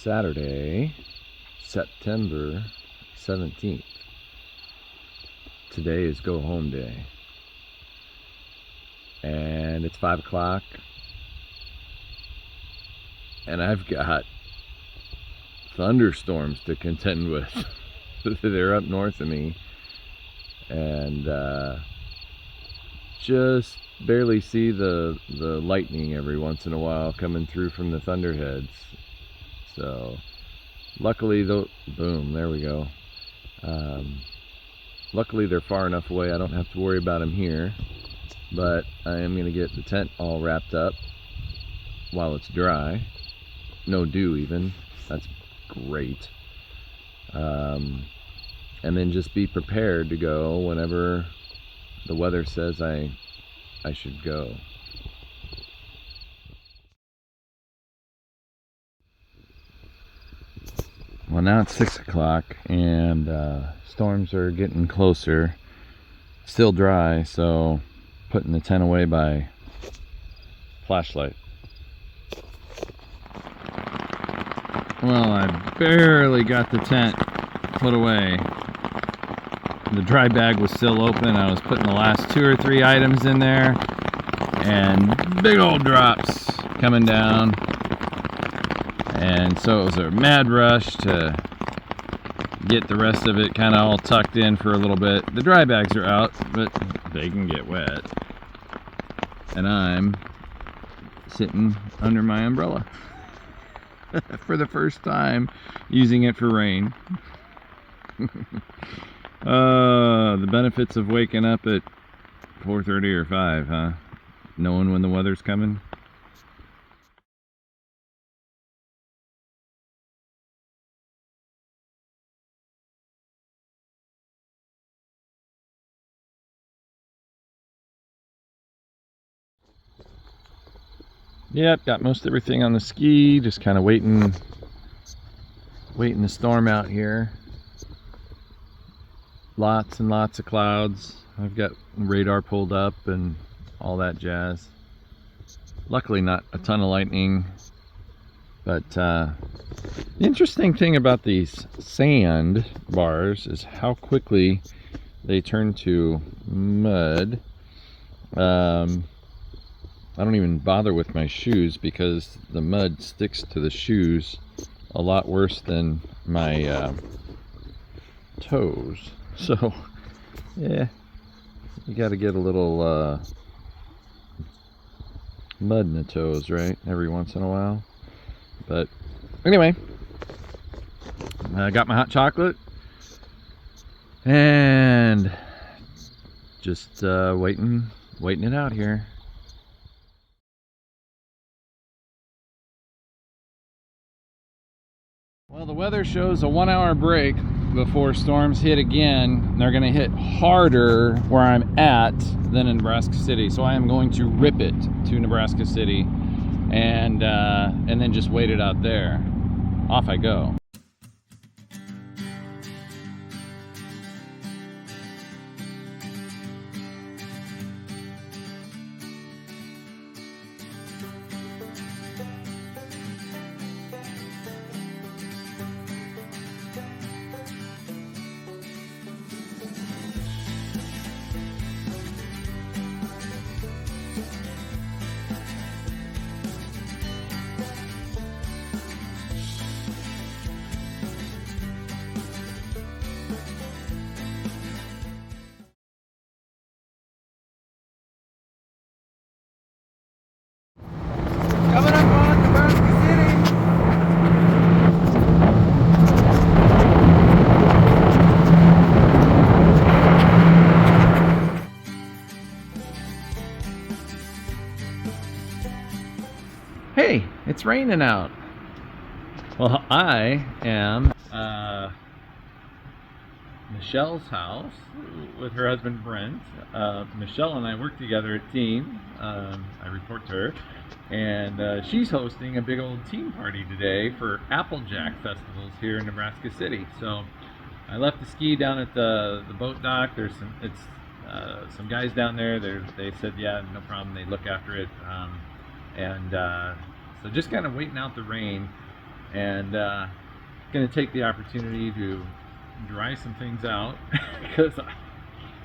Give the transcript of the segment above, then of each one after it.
Saturday, September 17th. Today is go home day. And it's 5 o'clock. And I've got thunderstorms to contend with. They're up north of me. And just barely see the lightning every once in a while coming through from the thunderheads. So luckily, boom, there we go. Luckily they're far enough away I don't have to worry about them here, but I am going to get the tent all wrapped up while it's dry. No dew even. That's great. And then just be prepared to go whenever the weather says I should go. Well, now it's 6 o'clock and storms are getting closer. Still dry, so putting the tent away by flashlight. Well, I barely got the tent put away. The dry bag was still open. I was putting the last 2 or 3 items in there, and big old drops coming down. And so it was a mad rush to get the rest of it kind of all tucked in for a little bit. The dry bags are out, but they can get wet. And I'm sitting under my umbrella for the first time, using it for rain. The benefits of waking up at 4:30 or 5, huh? Knowing when the weather's coming. Yep, got most everything on the ski, just kind of waiting the storm out here. Lots and lots of clouds. I've got radar pulled up and all that jazz. Luckily not a ton of lightning, but the interesting thing about these sand bars is how quickly they turn to mud. I don't even bother with my shoes because the mud sticks to the shoes a lot worse than my toes. So, yeah, you got to get a little mud in the toes, right? Every once in a while. But anyway, I got my hot chocolate and just waiting it out here. Well, the weather shows a 1-hour break before storms hit again. They're going to hit harder where I'm at than in Nebraska City. So I am going to rip it to Nebraska City and then just wait it out there. Off I go. Coming up on Nebraska City. Hey, it's raining out. Well, I am Michelle's house with her husband Brent. Michelle and I work together at Team. I report to her, and she's hosting a big old team party today for Applejack festivals here in Nebraska City. So I left the ski down at the boat dock. There's some guys down there. They said, yeah, no problem. They look after it, so just kind of waiting out the rain. and gonna take the opportunity to dry some things out because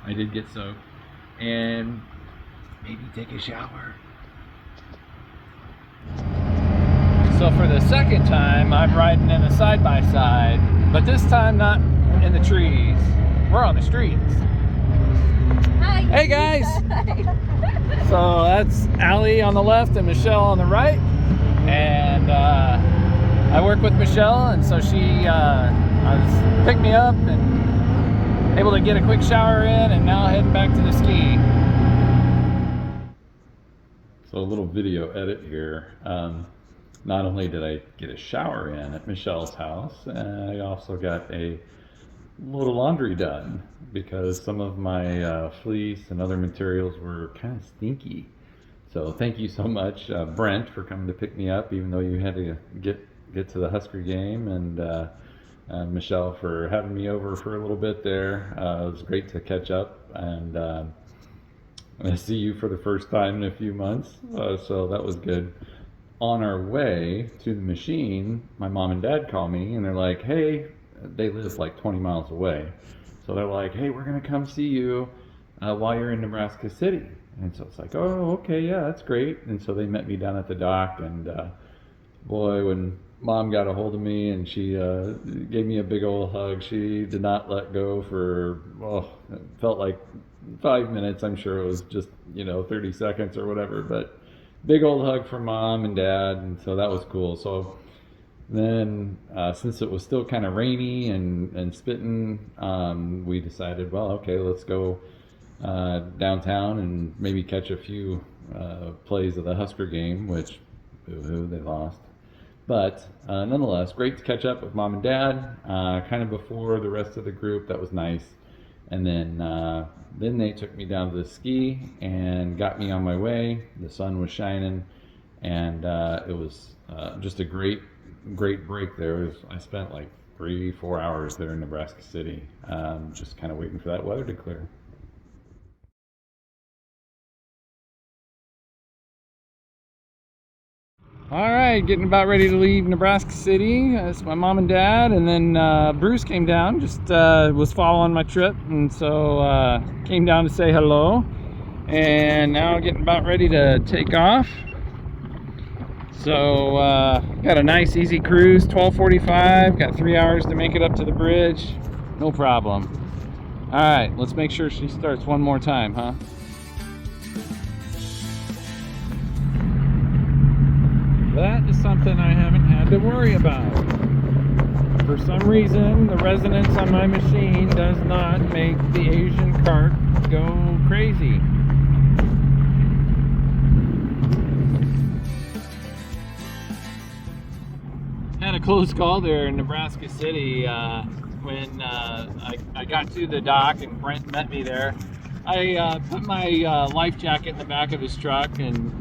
I did get soaked, and maybe take a shower. So for the second time, I'm riding in a side-by-side, but this time not in the trees. We're on the streets. Hi. Hey guys! So that's Allie on the left and Michelle on the right. And I work with Michelle, and so she picked me up and able to get a quick shower in, and now heading back to the ski. So a little video edit here. Not only did I get a shower in at Michelle's house, I also got a load of laundry done because some of my fleece and other materials were kind of stinky. So thank you so much, Brent, for coming to pick me up, even though you had to get to the Husker game, and Michelle for having me over for a little bit there. It was great to catch up, and I'm going to see you for the first time in a few months, so that was good. On our way to the machine, my mom and dad call me, and they're like, hey, they live like 20 miles away. So they're like, hey, we're going to come see you while you're in Nebraska City. And so it's like, oh, okay, yeah, that's great. And so they met me down at the dock, and boy, when Mom got a hold of me and she gave me a big old hug, she did not let go for, well, it felt like 5 minutes. I'm sure it was just, 30 seconds or whatever, but big old hug from Mom and Dad, and so that was cool. So then, since it was still kind of rainy and spitting, we decided, well, okay, let's go downtown and maybe catch a few plays of the Husker game, which, boo-hoo, they lost. But nonetheless, great to catch up with Mom and Dad, kind of before the rest of the group. That was nice. And then they took me down to the ski and got me on my way. The sun was shining, and it was just a great break there. I spent like 3-4 hours there in Nebraska City, just kind of waiting for that weather to clear. All right, getting about ready to leave Nebraska City. It's my mom and dad, and then Bruce came down, just was following my trip, and so came down to say hello. And now getting about ready to take off. So got a nice easy cruise, 12:45, got 3 hours to make it up to the bridge, no problem. All right, let's make sure she starts one more time, huh? That is something I haven't had to worry about. For some reason, the resonance on my machine does not make the Asian cart go crazy. Had a close call there in Nebraska City when I got to the dock and Brent met me there. I put my life jacket in the back of his truck and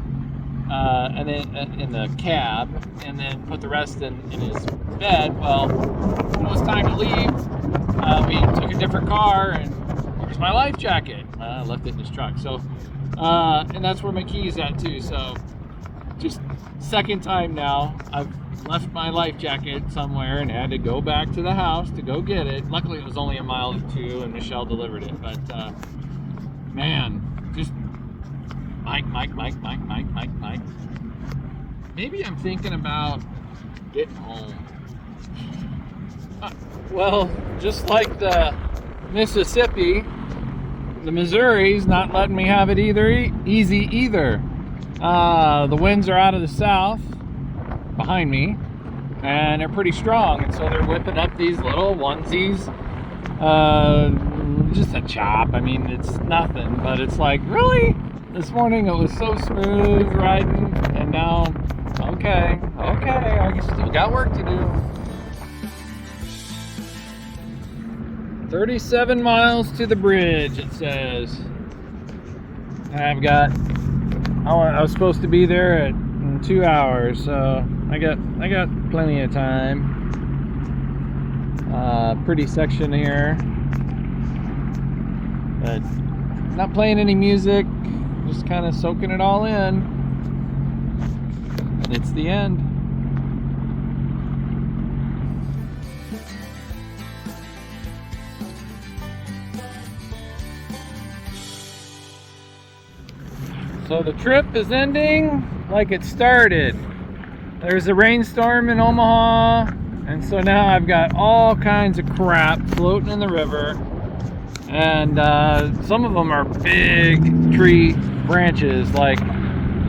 then in the cab, and then put the rest in his bed. Well, when it was time to leave, we took a different car, and where's my life jacket? I left it in his truck. So, and that's where my key's at too. So, just second time now, I've left my life jacket somewhere and had to go back to the house to go get it. Luckily, it was only a mile or two, and Michelle delivered it. But man, just Mike. Maybe I'm thinking about getting home. Well, just like the Mississippi, the Missouri's not letting me have it easy either. The winds are out of the south behind me, and they're pretty strong, and so they're whipping up these little onesies. Just a chop. I mean, it's nothing, but it's like, really? This morning it was so smooth riding, and now, okay, I still got work to do. 37 miles to the bridge, it says. I was supposed to be there in 2 hours, so I got plenty of time. Pretty section here, but not playing any music. Just kind of soaking it all in, and it's the end. So the trip is ending like it started. There's a rainstorm in Omaha, and so now I've got all kinds of crap floating in the river, and some of them are big tree branches, like,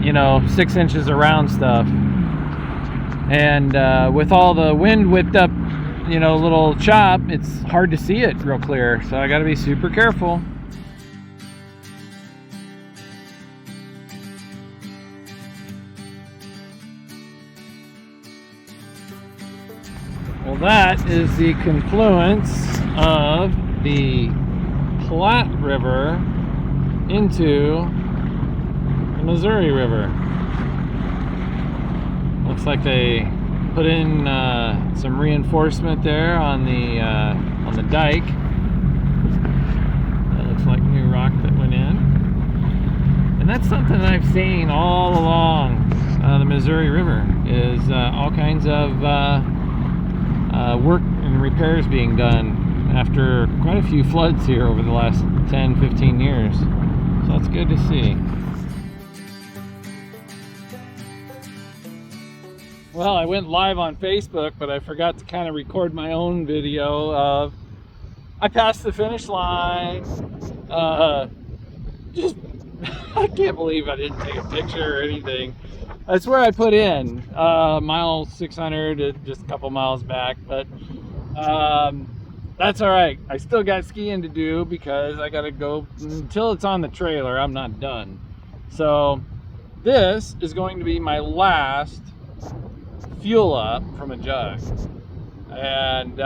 you know, 6 inches around stuff. And with all the wind whipped up, you know, little chop, it's hard to see it real clear, so I got to be super careful. Well, that is the confluence of the Platte River into the Missouri River. Looks like they put in some reinforcement there on the dike. That looks like new rock that went in. And that's something that I've seen all along the Missouri River, is all kinds of work and repairs being done after quite a few floods here over the last 10-15 years. So that's good to see. Well, I went live on Facebook, but I forgot to kind of record my own video of I passed the finish line. Just I can't believe I didn't take a picture or anything. That's where I put in mile 600, just a couple miles back, but that's all right. I still got skiing to do because I gotta go until it's on the trailer. I'm not done. So this is going to be my last fuel up from a jug, and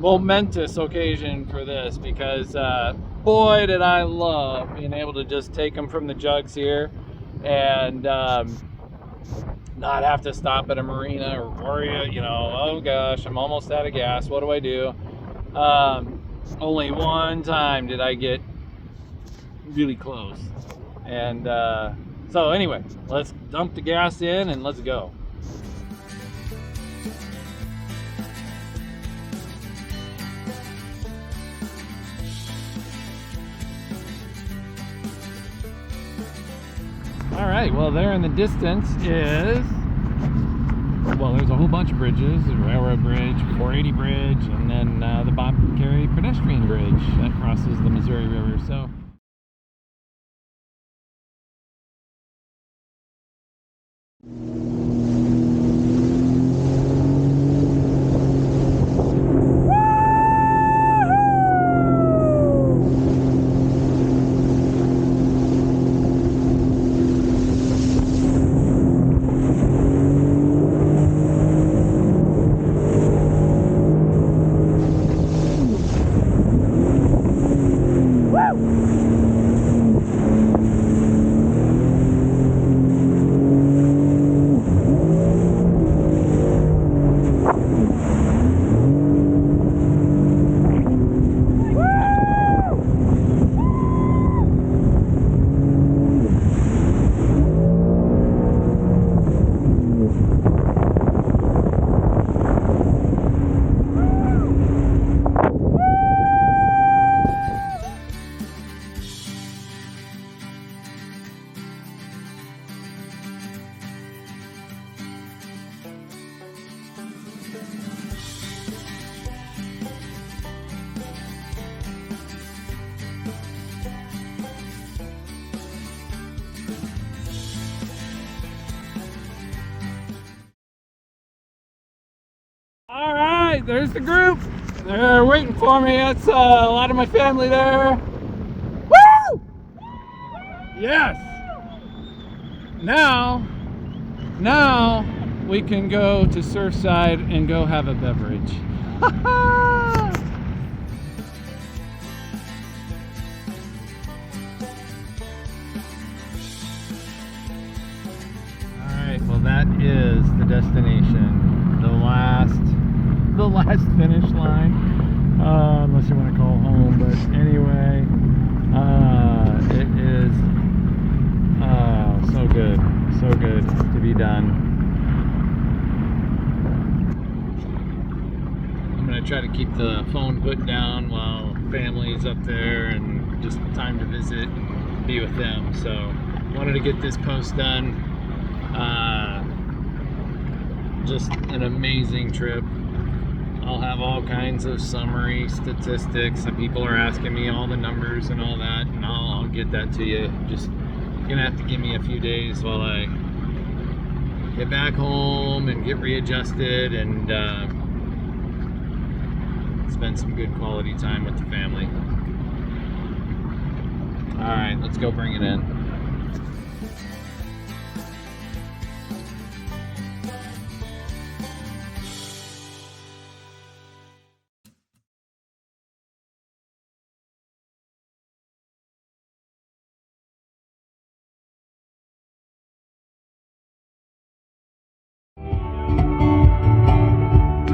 momentous occasion for this, because boy did I love being able to just take them from the jugs here and not have to stop at a marina or worry, you know, oh gosh, I'm almost out of gas, what do I do? Only one time did I get really close, and so anyway, let's dump the gas in and let's go. All right, well, there in the distance is, well, there's a whole bunch of bridges. The Railroad Bridge, 480 Bridge, and then the Bob Carey pedestrian bridge that crosses the Missouri River. So all right, there's the group. They're waiting for me. That's a lot of my family there. Woo! Yes. Now we can go to Surfside and go have a beverage. All right, well, that is the destination, the last finish line, unless you want to call home. But anyway, it is so good to be done. I'm gonna try to keep the phone put down while family's up there and just time to visit and be with them. So wanted to get this post done. Just an amazing trip. I'll have all kinds of summary statistics, and people are asking me all the numbers and all that, and I'll get that to you. Just gonna have to give me a few days while I get back home and get readjusted and spend some good quality time with the family. All right, let's go bring it in.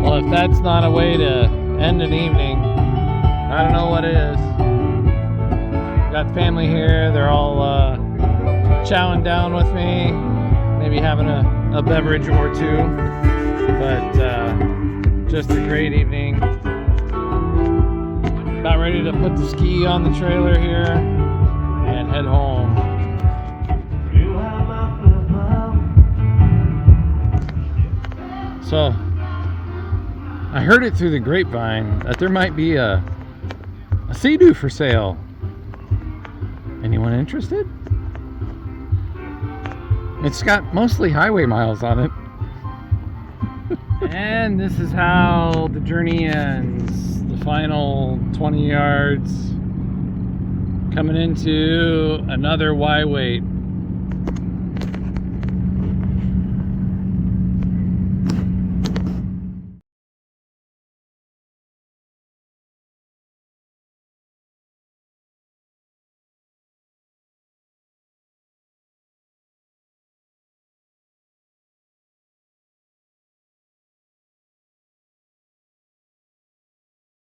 Well, if that's not a way to end an evening, I don't know what is. Got family here, they're all chowing down with me, maybe having a beverage or two, but just a great evening. About ready to put the ski on the trailer here and head home. So I heard it through the grapevine that there might be a Sea-Doo for sale. Anyone interested? It's got mostly highway miles on it. And this is how the journey ends. The final 20 yards coming into another Y-weight.